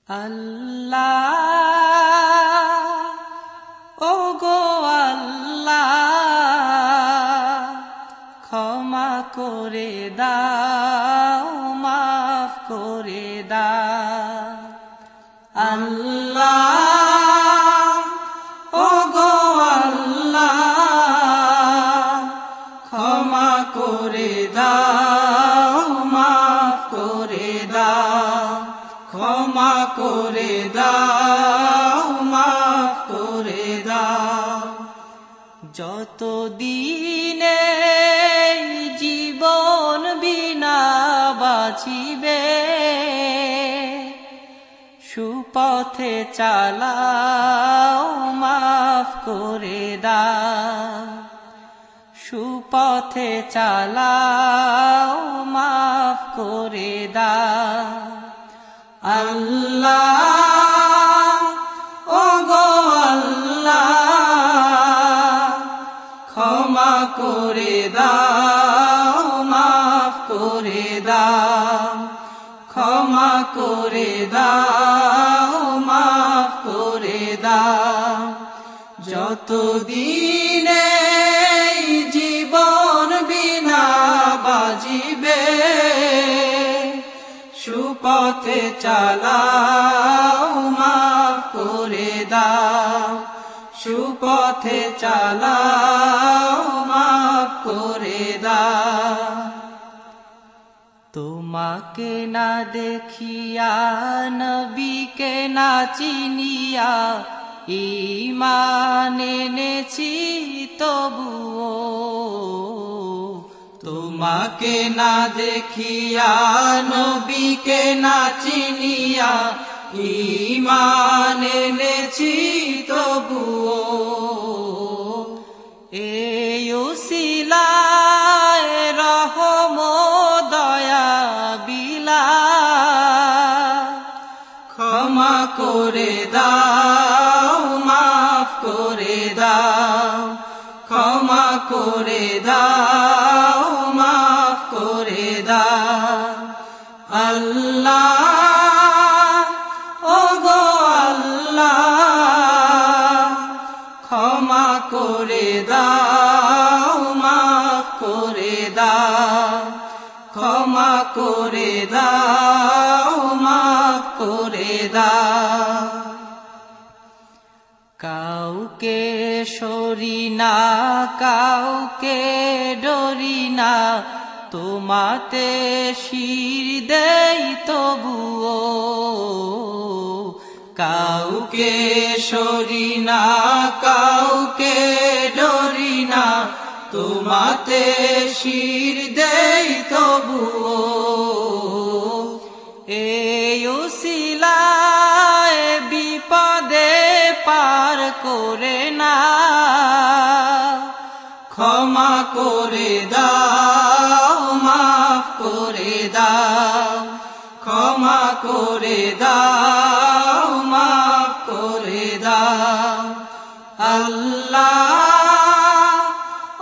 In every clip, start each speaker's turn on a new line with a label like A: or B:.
A: আল্লাহ ও গো আল্লাহ ক্ষমা করে দাও মাফ করে দাও আল্লাহ ও গো আল্লাহ ক্ষমা করে দাও মাফ করে দাও ক্ষমা করে দাও মাফ করে দাও যতদিনে জীবন বিনা বাঁচিবে সুপথে চালাও মাফ করে দাও সুপথে চালাও মাফ করে দাও আল্লাহ ও গো আল্লাহ ক্ষমা করে দাও মাফ করে দাও ক্ষমা করে দাও মাফ করে দাও যতদিনে জীবন বিনা বাজিবে সুপথে চালাও মাফ করে দাও সুপথে চালাও মাফ করে দাও তোমাকে না দেখিয়া নবীকে না চিনিয়া ঈমান এনেছি তবুও তোমাকে না দেখিয়া নবীকে না চিনিয়া ঈমান এনেছি তবুও এই উসিলায় রহম দয়া বিলা ক্ষমা করে দাও মাফ করে দাও ক্ষমা করে দাও মাফ করে দাও আল্লাহ ও গো আল্লাহ ক্ষমা করে দাও মাফ করে দাও ক্ষমা করে দাও মাফ করে দাও কাউকে সরি না কাউকে ডরি না তোমাতে শির দেই তবুও কাউকে সরি না কাউকে ডরি না তোমাতে শির দেই তবুও এই উসিলায় বিপদে পার করে না ক্ষমা করে দাও মাফ করে দাও ক্ষমা করে দাও মাফ করে দাও আল্লাহ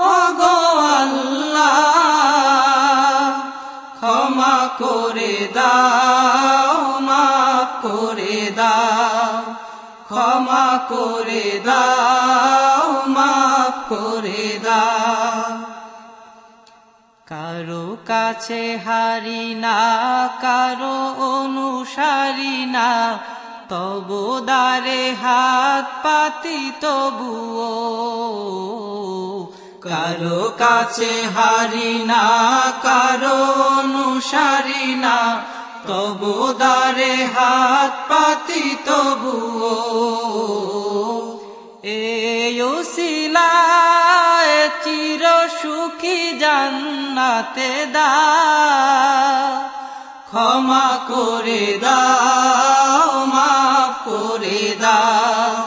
A: ও গো আল্লাহ ক্ষমা করে দাও মাফ করে দাও ক্ষমা করে দাও মাফ করে দাও কারো কাছে হারি না কারো অনুসারী না তবু দ্বারে হাত পাতি তবুও কারো কাছে হারি না কারো অনুসারী না তবু দ্বারে হাত পাতি তবুও এই উসিলায় চির সুখী জান্নাতে দাও ক্ষমা করে দাও মাফ করে দাও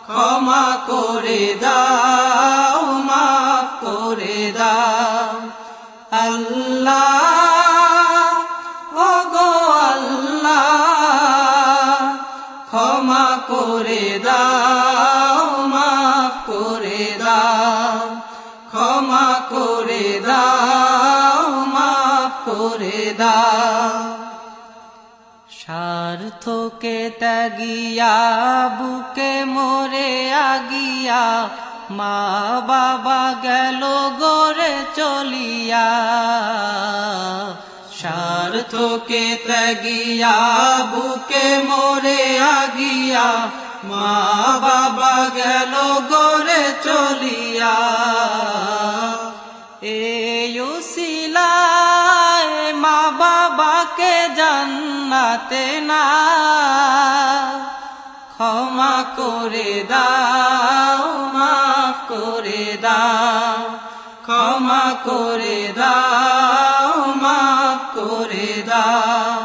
A: ক্ষমা করে দাও মাফ করে দাও আল্লাহ ও গো আল্লাহ ক্ষমা করে দাও মাফ করে দাও ক্ষমা করে দাও মাফ করে দাও স্বার্থকে ত্যাগিয়া বুকে মোরে আগিয়া মা বাবা গেল গড়ে চলিয়া। স্বার্থকে ত্যাগিয়া বুকে মোরে আগিয়া মা বাবা গেল গড়ে চলিয়া। এই উসিলায় মা বাবাকে জান্নাতে না ক্ষমা করে দাও, মাফ করে দাও, ক্ষমা করে দাও, মাফ করে দাও।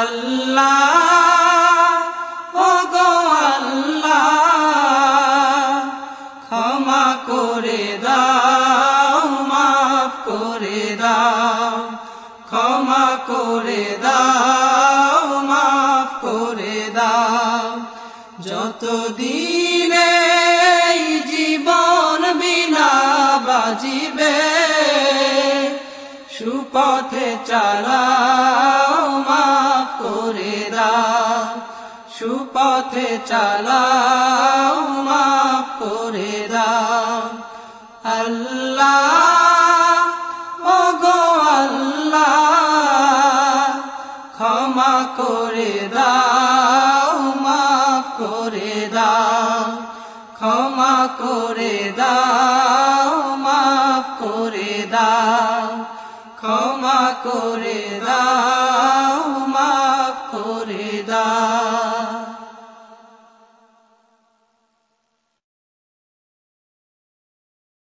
A: আল্লাহ ওগো আল্লাহ ক্ষমা করে দাও, মাফ করে দাও, ক্ষমা করে দাও, মাফ করে দাও। যতদিনে এই জীবন বিনা বাজিবে সুপথে চালাও, মাফ করে দাও, সুপথে চালাও, মাফ করে দাও। আল্লাহ ওগো আল্লাহ ক্ষমা করে দাও, মাফ করে দাও, ক্ষমা করে দাও, মাফ করে দাও, ক্ষমা করে দাও।